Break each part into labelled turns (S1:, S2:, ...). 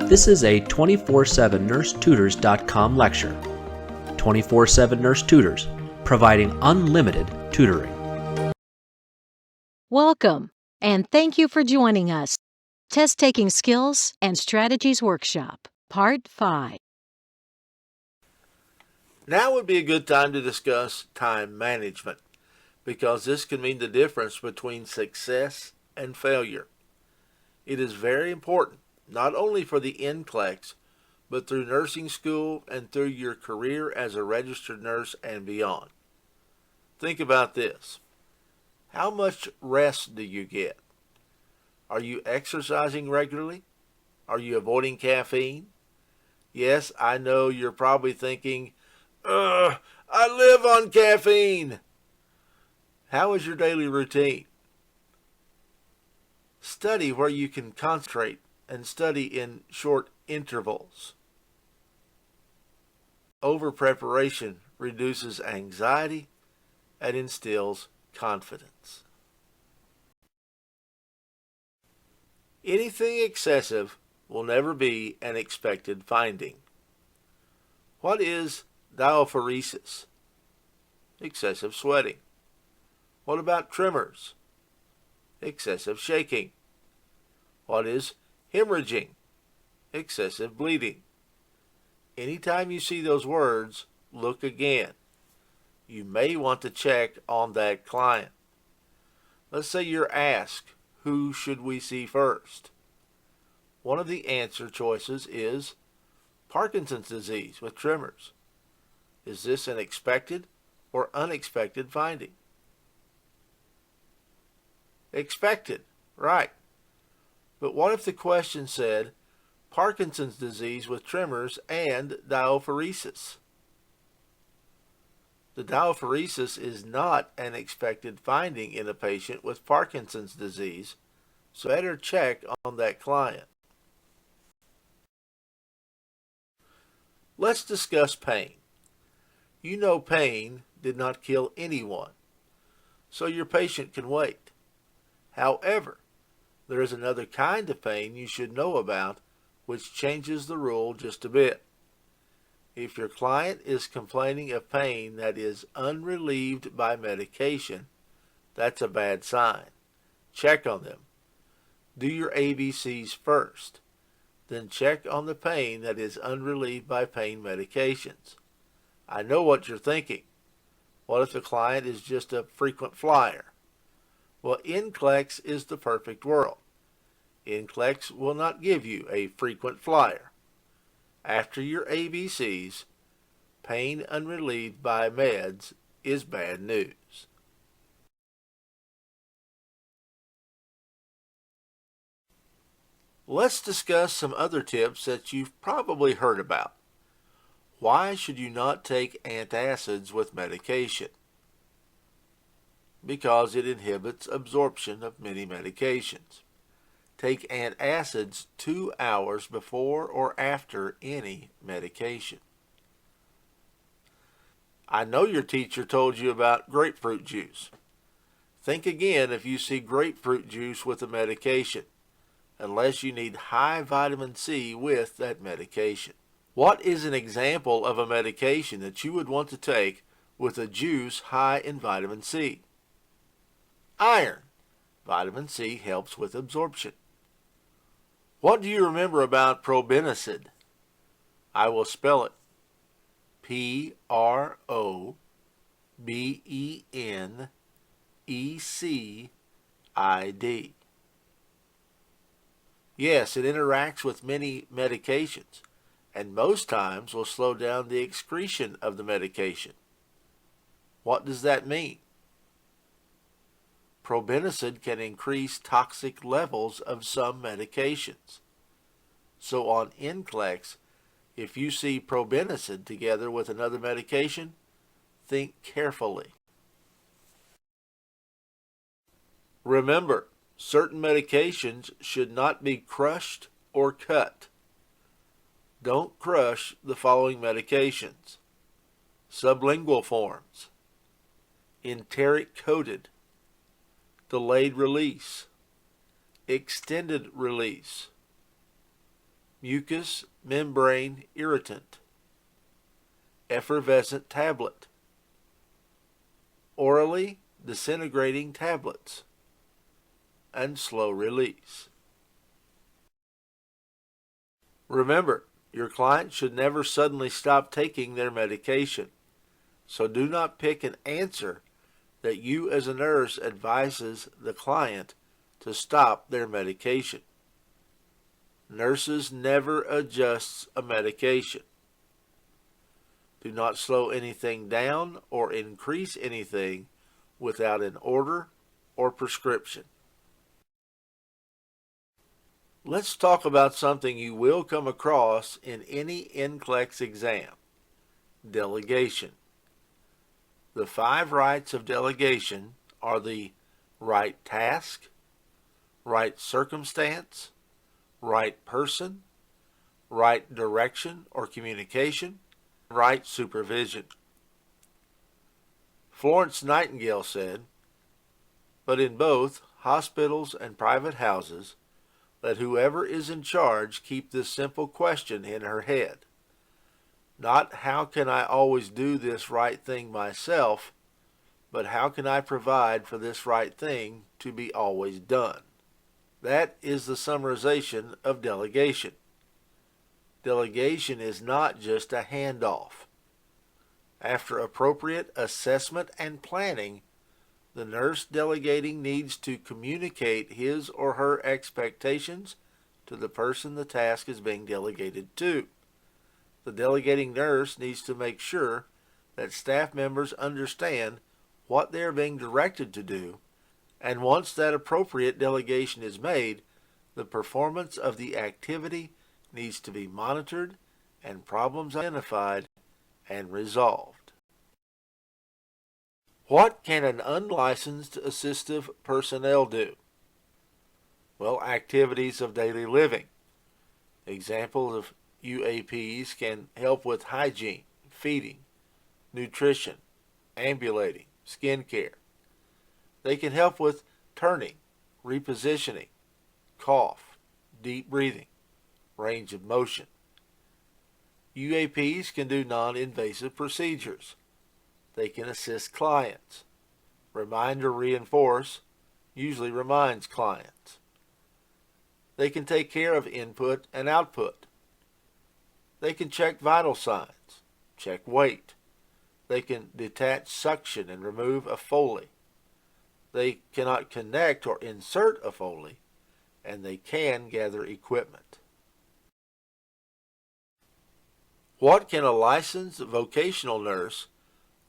S1: This is a 24/7nursetutors.com lecture. 24/7 Nurse Tutors, providing unlimited tutoring.
S2: Welcome, and thank you for joining us. Test Taking Skills and Strategies Workshop, Part 5.
S3: Now would be a good time to discuss time management, because this can mean the difference between success and failure. It is very important, not only for the NCLEX, but through nursing school and through your career as a registered nurse and beyond. Think about this. How much rest do you get? Are you exercising regularly? Are you avoiding caffeine? Yes, I know you're probably thinking, I live on caffeine. How is your daily routine? Study where you can concentrate and study in short intervals. Over-preparation reduces anxiety and instills confidence. Anything excessive will never be an expected finding. What is diaphoresis? Excessive sweating. What about tremors? Excessive shaking. What is hemorrhaging? Excessive bleeding. Anytime you see those words, look again. You may want to check on that client. Let's say you're asked, who should we see first? One of the answer choices is Parkinson's disease with tremors. Is this an expected or unexpected finding? Expected, right. But what if the question said Parkinson's disease with tremors and diaphoresis? The diaphoresis is not an expected finding in a patient with Parkinson's disease, so better check on that client. Let's discuss pain. You know pain did not kill anyone, so your patient can wait. However, there is another kind of pain you should know about, which changes the rule just a bit. If your client is complaining of pain that is unrelieved by medication, that's a bad sign. Check on them. Do your ABCs first. Then check on the pain that is unrelieved by pain medications. I know what you're thinking. What if the client is just a frequent flyer? Well, NCLEX is the perfect world. NCLEX will not give you a frequent flyer. After your ABCs, pain unrelieved by meds is bad news. Let's discuss some other tips that you've probably heard about. Why should you not take antacids with medication? Because it inhibits absorption of many medications. Take antacids 2 hours before or after any medication. I know your teacher told you about grapefruit juice. Think again if you see grapefruit juice with a medication, unless you need high vitamin C with that medication. What is an example of a medication that you would want to take with a juice high in vitamin C? Iron. Vitamin C helps with absorption. What do you remember about probenecid? I will spell it. Probenecid. Yes, it interacts with many medications, and most times will slow down the excretion of the medication. What does that mean? Probenecid can increase toxic levels of some medications. So on NCLEX, if you see probenecid together with another medication, think carefully. Remember, certain medications should not be crushed or cut. Don't crush the following medications: sublingual forms, enteric coated, delayed release, extended release, mucous membrane irritant, effervescent tablet, orally disintegrating tablets, and slow release. Remember, your client should never suddenly stop taking their medication, so do not pick an answer that you as a nurse advises the client to stop their medication. Nurses never adjust a medication. Do not slow anything down or increase anything without an order or prescription. Let's talk about something you will come across in any NCLEX exam: delegation. The 5 rights of delegation are the right task, right circumstance, right person, right direction or communication, right supervision. Florence Nightingale said, "But in both hospitals and private houses, let whoever is in charge keep this simple question in her head. Not how can I always do this right thing myself, but how can I provide for this right thing to be always done?" That is the summarization of delegation. Delegation is not just a handoff. After appropriate assessment and planning, the nurse delegating needs to communicate his or her expectations to the person the task is being delegated to. The delegating nurse needs to make sure that staff members understand what they are being directed to do, and once that appropriate delegation is made, the performance of the activity needs to be monitored and problems identified and resolved. What can an unlicensed assistive personnel do? Well, activities of daily living. Examples of UAPs can help with hygiene, feeding, nutrition, ambulating, skincare. They can help with turning, repositioning, cough, deep breathing, range of motion. UAPs can do non-invasive procedures. They can assist clients. Remind or reinforce usually reminds clients. They can take care of input and output. They can check vital signs, check weight. They can detach suction and remove a Foley. They cannot connect or insert a Foley, and they can gather equipment. What can a licensed vocational nurse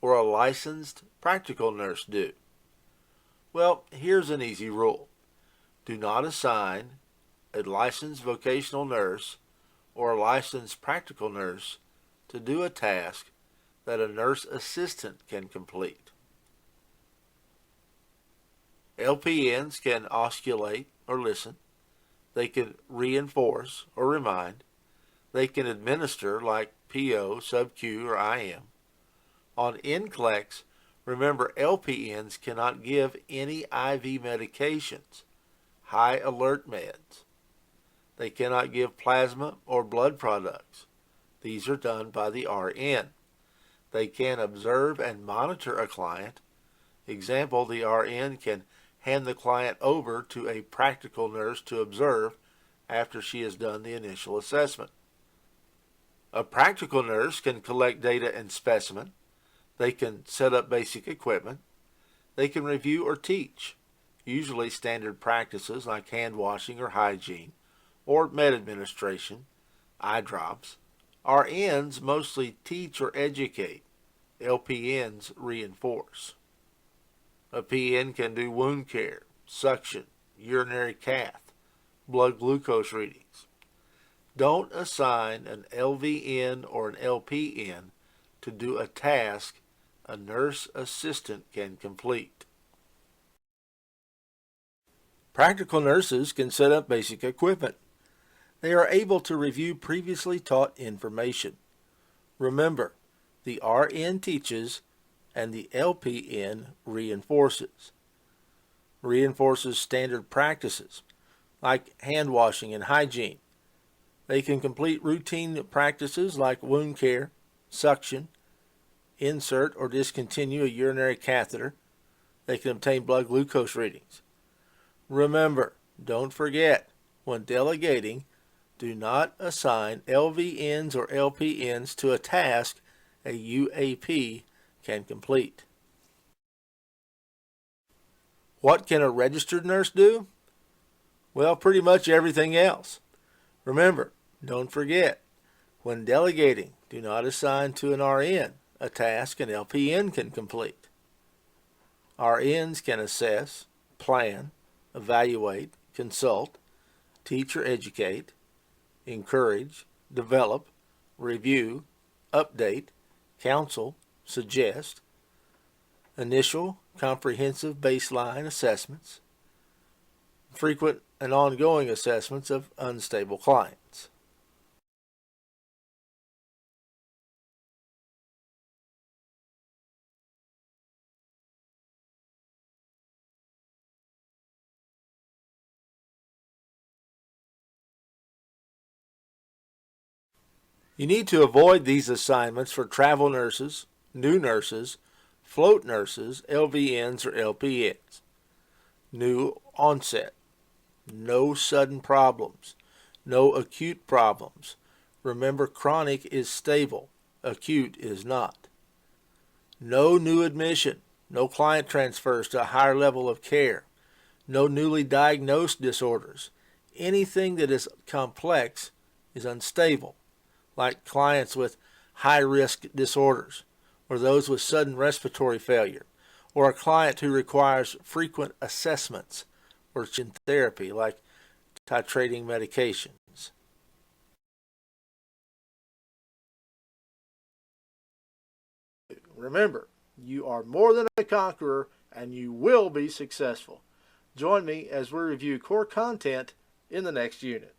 S3: or a licensed practical nurse do? Well, here's an easy rule. Do not assign a licensed vocational nurse or a licensed practical nurse to do a task that a nurse assistant can complete. LPNs can osculate or listen. They can reinforce or remind. They can administer like PO, sub-Q, or IM. On NCLEX, remember LPNs cannot give any IV medications, high alert meds. They cannot give plasma or blood products. These are done by the RN. They can observe and monitor a client. Example, the RN can hand the client over to a practical nurse to observe after she has done the initial assessment. A practical nurse can collect data and specimen. They can set up basic equipment. They can review or teach, usually standard practices like hand washing or hygiene, or med administration, eye drops. RNs mostly teach or educate. LPNs reinforce. A PN can do wound care, suction, urinary cath, blood glucose readings. Don't assign an LVN or an LPN to do a task a nurse assistant can complete. Practical nurses can set up basic equipment. They are able to review previously taught information. Remember, the RN teaches and the LPN reinforces. Reinforces standard practices like hand washing and hygiene. They can complete routine practices like wound care, suction, insert or discontinue a urinary catheter. They can obtain blood glucose readings. Remember, don't forget, when delegating, do not assign LVNs or LPNs to a task a UAP can complete. What can a registered nurse do? Well, pretty much everything else. Remember, don't forget, when delegating, do not assign to an RN a task an LPN can complete. RNs can assess, plan, evaluate, consult, teach or educate, encourage, develop, review, update, counsel, suggest, initial, comprehensive baseline assessments, frequent and ongoing assessments of unstable clients. You need to avoid these assignments for travel nurses, new nurses, float nurses, LVNs, or LPNs. New onset. No sudden problems. No acute problems. Remember, chronic is stable. Acute is not. No new admission. No client transfers to a higher level of care. No newly diagnosed disorders. Anything that is complex is unstable, like clients with high-risk disorders, or those with sudden respiratory failure, or a client who requires frequent assessments or therapy, like titrating medications. Remember, you are more than a conqueror, and you will be successful. Join me as we review core content in the next unit.